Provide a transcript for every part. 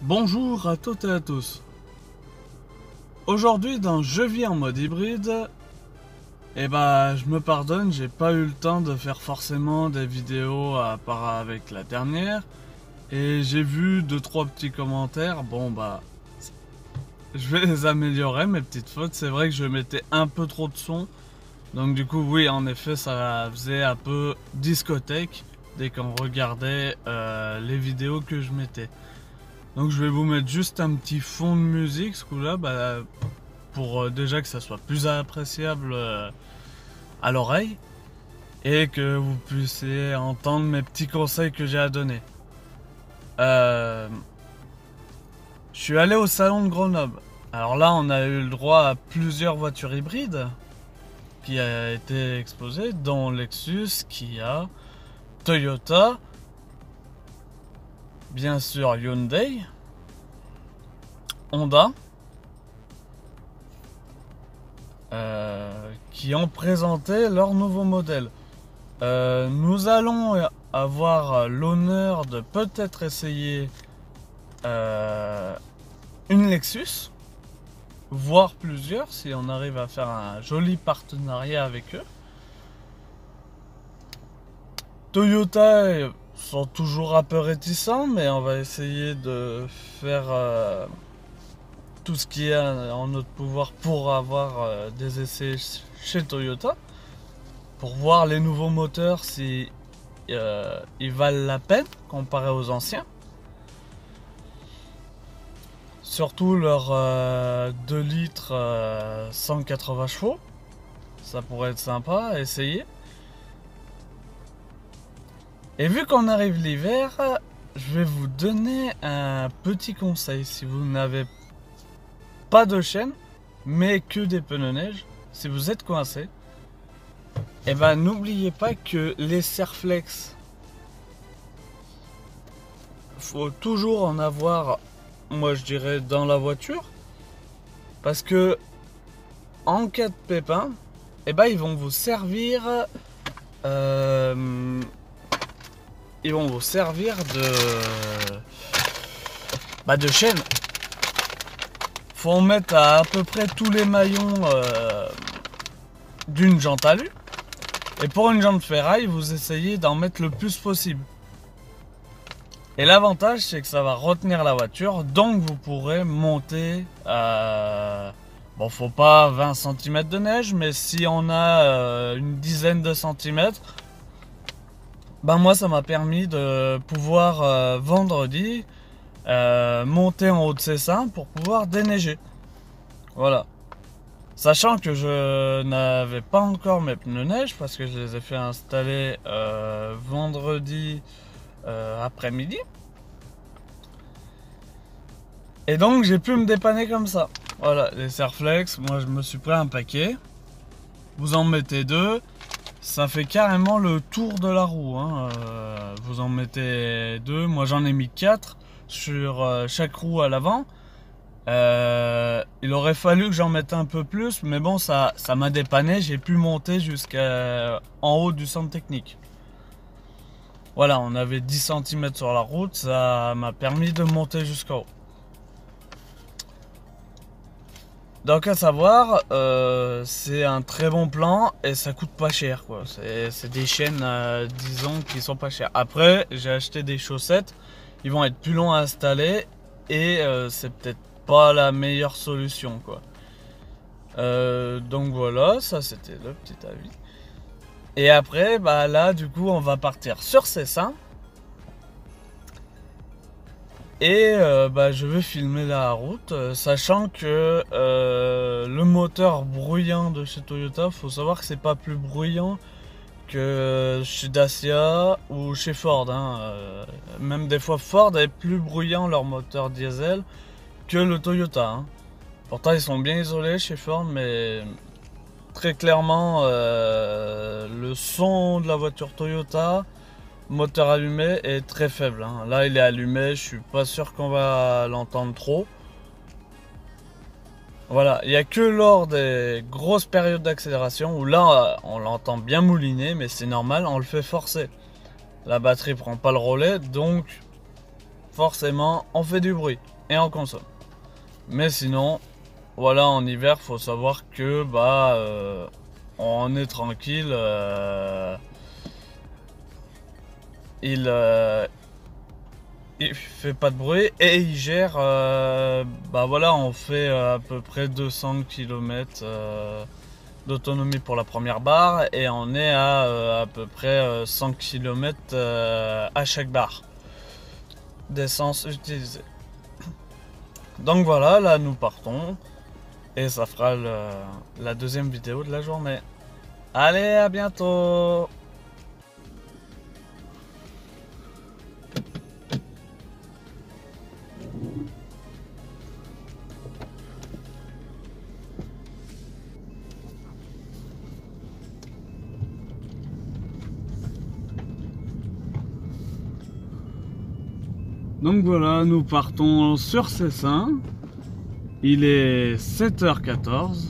Bonjour à toutes et à tous. Aujourd'hui dans Je vis en mode hybride, je me pardonne, j'ai pas eu le temps de faire forcément des vidéos à part avec la dernière. Et j'ai vu 2-3 petits commentaires, je vais les améliorer mes petites fautes. C'est vrai que je mettais un peu trop de son. Donc du coup oui, en effet ça faisait un peu discothèque dès qu'on regardait les vidéos que je mettais. Donc je vais vous mettre juste un petit fond de musique ce coup-là, pour déjà que ça soit plus appréciable à l'oreille et que vous puissiez entendre mes petits conseils que j'ai à donner. Je suis allé au salon de Grenoble. Alors là, on a eu le droit à plusieurs voitures hybrides qui a été exposées, dont Lexus, Kia, Toyota, bien sûr Hyundai, Honda, qui ont présenté leur nouveau modèle. Nous allons avoir l'honneur de peut-être essayer une Lexus, voire plusieurs, si on arrive à faire un joli partenariat avec eux. Toyota sont toujours un peu réticents, mais on va essayer de faire tout ce qui est en notre pouvoir pour avoir des essais chez Toyota, pour voir les nouveaux moteurs si ils valent la peine comparé aux anciens. Surtout leur 2 litres 180 chevaux, ça pourrait être sympa à essayer. Et vu qu'on arrive l'hiver, je vais vous donner un petit conseil. Si vous n'avez pas de chaîne, mais que des pneus neige, si vous êtes coincé, n'oubliez pas que les Serflex, faut toujours en avoir, moi je dirais, dans la voiture, parce que en cas de pépin, ils vont vous servir de chaîne. Faut en mettre à peu près tous les maillons d'une jante alu. Et pour une jante ferraille, vous essayez d'en mettre le plus possible. Et l'avantage, c'est que ça va retenir la voiture, donc vous pourrez monter faut pas 20 cm de neige, mais si on a une dizaine de centimètres, moi ça m'a permis de pouvoir vendredi monter en haut de ces seins pour pouvoir déneiger. Voilà. Sachant que je n'avais pas encore mes pneus neige parce que je les ai fait installer vendredi après-midi. Et donc j'ai pu me dépanner comme ça. Voilà, les Serflex, moi je me suis pris un paquet. Vous en mettez 2. Ça fait carrément le tour de la roue. Vous en mettez 2. Moi j'en ai mis 4 sur chaque roue à l'avant. Il aurait fallu que j'en mette un peu plus, mais bon, ça m'a dépanné. J'ai pu monter jusqu'en haut du centre technique. Voilà, on avait 10 cm sur la route, ça m'a permis de monter jusqu'en haut. Donc à savoir, c'est un très bon plan et ça coûte pas cher, quoi. C'est des chaînes, disons, qui sont pas chères. Après, j'ai acheté des chaussettes, ils vont être plus longs à installer et c'est peut-être pas la meilleure solution, quoi. Donc voilà, ça c'était le petit avis. Et après, là du coup on va partir sur ces seins. Et je vais filmer la route, sachant que le moteur bruyant de chez Toyota, faut savoir que c'est pas plus bruyant que chez Dacia ou chez Ford. Même des fois Ford est plus bruyant leur moteur diesel que le Toyota. Pourtant ils sont bien isolés chez Ford, mais très clairement le son de la voiture Toyota, moteur allumé, est très faible. Là il est allumé, je suis pas sûr qu'on va l'entendre trop. Voilà, il n'y a que lors des grosses périodes d'accélération où là on l'entend bien mouliner, mais c'est normal, on le fait forcer. La batterie prend pas le relais, donc forcément on fait du bruit et on consomme. Mais sinon, voilà, en hiver, faut savoir que on est tranquille. Il fait pas de bruit et il gère. Voilà, on fait à peu près 200 km d'autonomie pour la première barre et on est à peu près 100 km à chaque barre d'essence utilisée. Donc voilà, là nous partons et ça fera la deuxième vidéo de la journée. Allez, à bientôt! Donc voilà, nous partons sur Cessin. Il est 7h14.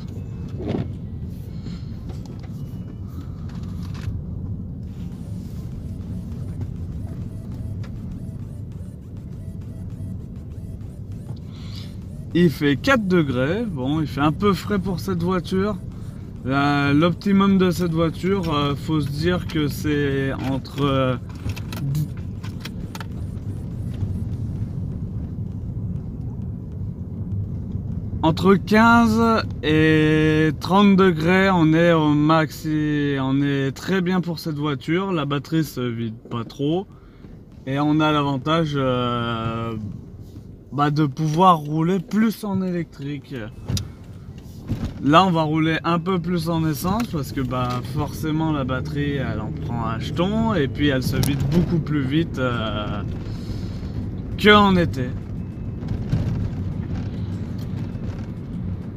Il fait 4 degrés. Bon, il fait un peu frais pour cette voiture. L'optimum de cette voiture, faut se dire que c'est entre 15 et 30 degrés, on est au maxi, on est très bien pour cette voiture. La batterie se vide pas trop et on a l'avantage de pouvoir rouler plus en électrique. Là on va rouler un peu plus en essence parce que forcément la batterie elle en prend un jeton et puis elle se vide beaucoup plus vite qu'en été.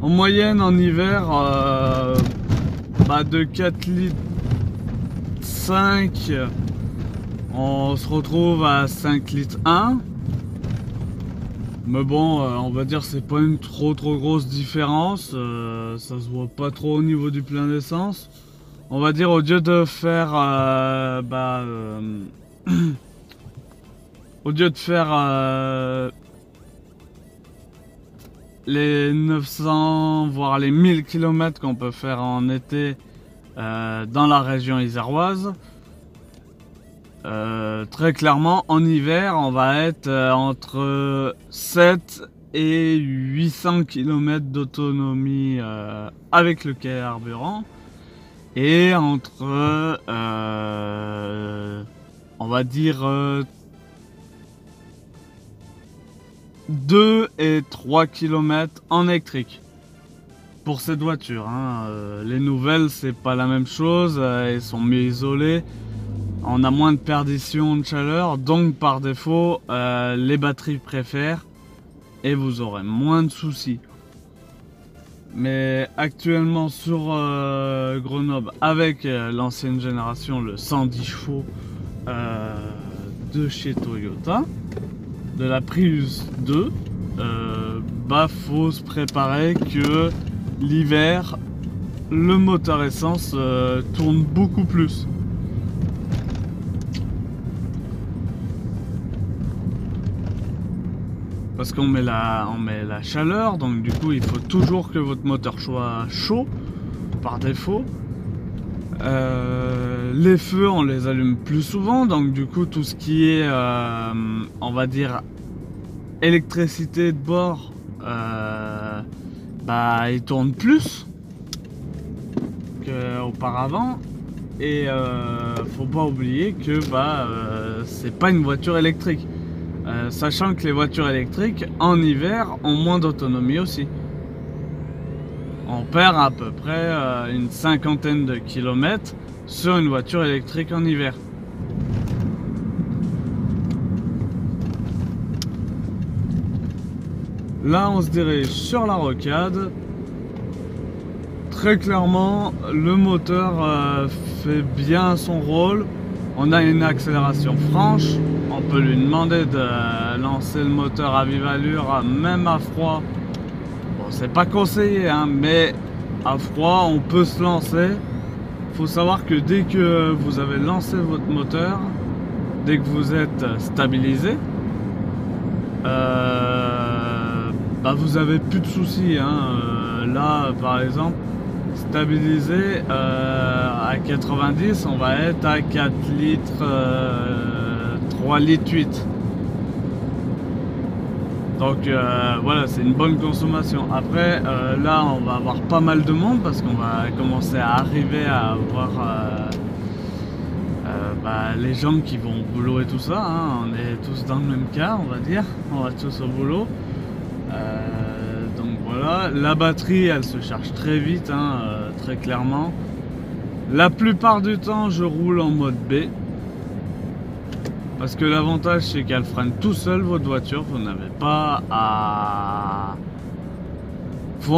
En moyenne en hiver, de 4 litres 5, on se retrouve à 5 litres 1. Mais bon, on va dire c'est pas une trop grosse différence, ça se voit pas trop au niveau du plein d'essence. On va dire au lieu de faire les 900 voire les 1000 km qu'on peut faire en été dans la région iséroise, très clairement en hiver on va être entre 7 et 800 km d'autonomie avec le carburant et entre on va dire 2 et 3 km en électrique pour cette voiture, hein. Les nouvelles c'est pas la même chose, elles sont mieux isolées, on a moins de perdition de chaleur, donc par défaut les batteries préfèrent et vous aurez moins de soucis. Mais actuellement sur Grenoble avec l'ancienne génération, le 110 chevaux de chez Toyota, de la Prius 2, faut se préparer que l'hiver le moteur essence tourne beaucoup plus. Parce qu'on met la chaleur, donc du coup il faut toujours que votre moteur soit chaud par défaut. Les feux on les allume plus souvent, donc du coup tout ce qui est on va dire électricité de bord, il tourne plus qu'auparavant. Et faut pas oublier que c'est pas une voiture électrique, sachant que les voitures électriques en hiver ont moins d'autonomie aussi. On perd à peu près une cinquantaine de kilomètres sur une voiture électrique en hiver. Là on se dirige sur la rocade. Très clairement le moteur fait bien son rôle. On a une accélération franche. On peut lui demander de lancer le moteur à vive allure, même à froid. Bon, c'est pas conseillé, hein, mais à froid on peut se lancer. Faut savoir que dès que vous avez lancé votre moteur, dès que vous êtes stabilisé, bah vous avez plus de soucis, hein. Là par exemple, stabilisé à 90, on va être à 4 litres 3 litres 8. Donc voilà, c'est une bonne consommation. Après là on va avoir pas mal de monde parce qu'on va commencer à arriver à avoir bah, les gens qui vont au boulot et tout ça, hein. On est tous dans le même cas, on va dire, on va tous au boulot. Donc voilà, la batterie elle se charge très vite, hein, très clairement. La plupart du temps je roule en mode B. Parce que l'avantage c'est qu'elle freine tout seul votre voiture, vous n'avez pas à... Faut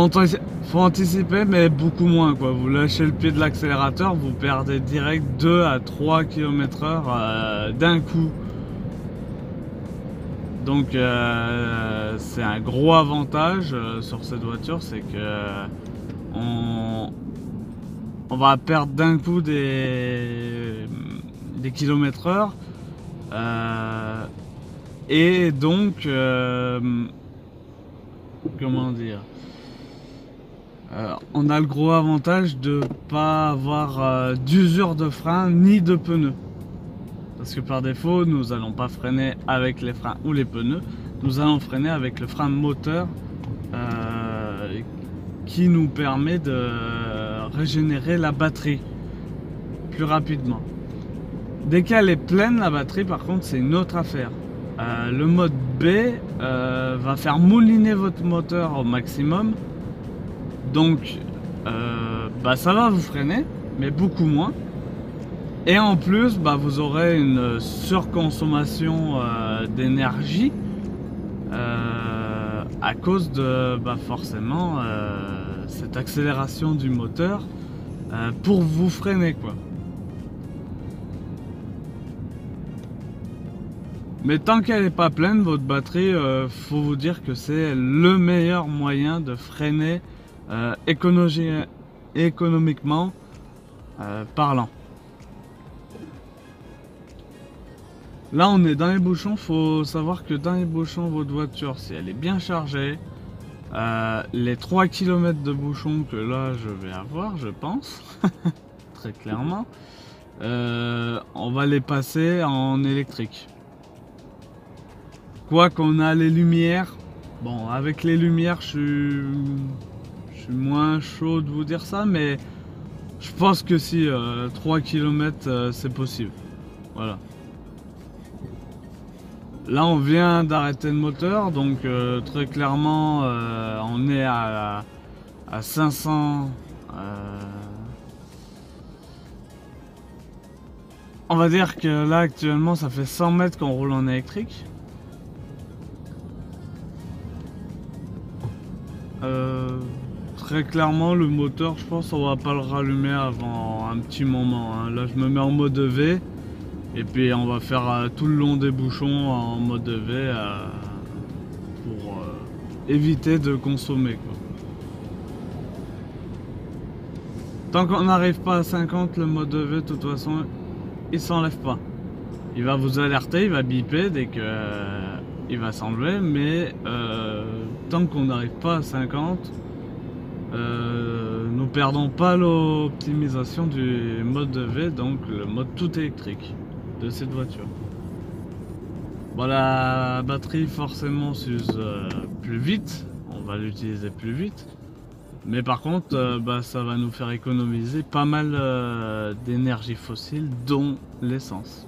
anticiper mais beaucoup moins quoi. Vous lâchez le pied de l'accélérateur, vous perdez direct 2 à 3 km/h d'un coup. Donc c'est un gros avantage sur cette voiture, c'est que on va perdre d'un coup des km/h. Et donc comment dire, on a le gros avantage de pas avoir d'usure de frein ni de pneus, parce que par défaut nous allons pas freiner avec les freins ou les pneus, nous allons freiner avec le frein moteur qui nous permet de régénérer la batterie plus rapidement. Dès qu'elle est pleine, la batterie, par contre, c'est une autre affaire. Le mode B va faire mouliner votre moteur au maximum. Donc, bah, ça va vous freiner, mais beaucoup moins. Et en plus, bah, vous aurez une surconsommation d'énergie à cause de bah, forcément cette accélération du moteur pour vous freiner, quoi. Mais tant qu'elle n'est pas pleine, votre batterie, faut vous dire que c'est le meilleur moyen de freiner économiquement parlant. Là, on est dans les bouchons. Faut savoir que dans les bouchons, votre voiture, si elle est bien chargée, les 3 km de bouchons que là je vais avoir, je pense, très clairement, on va les passer en électrique. Quoi qu'on a les lumières, bon avec les lumières je suis moins chaud de vous dire ça, mais je pense que si 3 km c'est possible. Voilà. Là on vient d'arrêter le moteur, donc très clairement on est à 500. On va dire que là actuellement ça fait 100 mètres qu'on roule en électrique. Très clairement le moteur, je pense on va pas le rallumer avant un petit moment, hein. Là je me mets en mode V et puis on va faire tout le long des bouchons en mode V pour éviter de consommer, quoi. Tant qu'on n'arrive pas à 50, le mode V de toute façon il s'enlève pas. Il va vous alerter, il va biper dès que il va s'enlever, mais tant qu'on n'arrive pas à 50, nous perdons pas l'optimisation du mode V, donc le mode tout électrique de cette voiture. Bon, la batterie forcément s'use plus vite, on va l'utiliser plus vite, mais par contre bah, ça va nous faire économiser pas mal d'énergie fossile, dont l'essence.